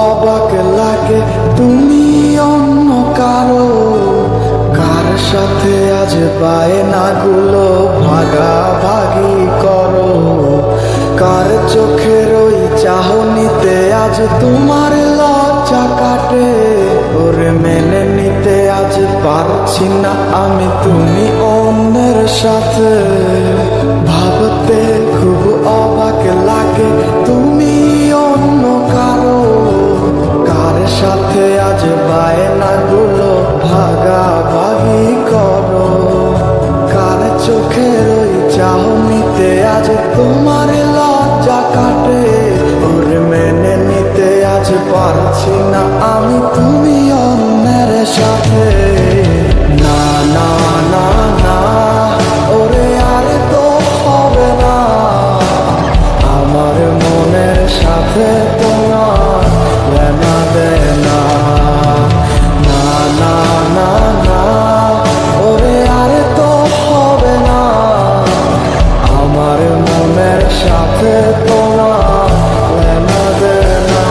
অবাক লাগে তুমি অন্য কারো, কার সাথে আজ বায়নাগুলো ভাগাভাগি করো, কার চোখের ওই চাহনিতে আজ তোমার লজ্জা কাটে। ওরে মেনে নিতে আজ পারছি না আমি তুমি অন্যের সাথে, ভাবতে খুব অবাক লাগে তুমি অন্য কারো, কার সাথে আজ বায়নাগুলো ভাগাভাগি করো, কার চোখের ওই চাহনিতে আজ তোমার লজ্জা কাটে। ওরে মেনে নিতে আজ পারছি না আমি তুমি অন্যের সাথে। না না না না, ওরে আর তো হবে না, আমার মনের সাথে তোমার লেনা দেনা। না না না না, ওরে আর তো হবে না, আমার মনের সাথে তোমার লেনা দেনা।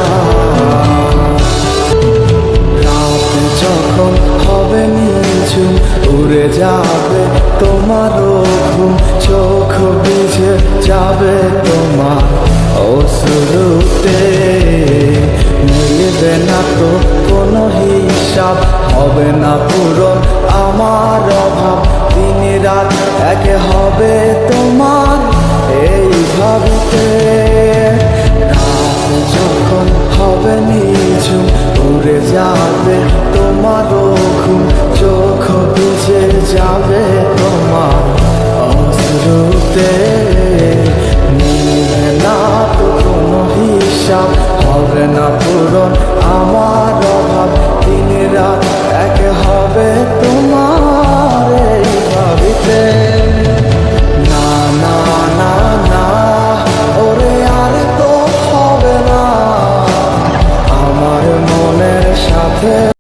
রাত যখন হবে নিঝুম উড়ে যাবে তোমারও ঘুম, চোখ ভিজে যাবে তোমার অশ্রুতে, মিলবে না তো কোনো হিসাব, হবে না পূরণ আমার অভাব, দিন রাত এক হবে তোমার এই ভাবিতে। রাত যখন হবে নিঝুম উড়ে যাবে তোমারও ঘুম, চোখ ভিজে যাবে তোমার অশ্রুতে, মিলবে না তো কোনো হিসাব, হবে না পূরণ আমার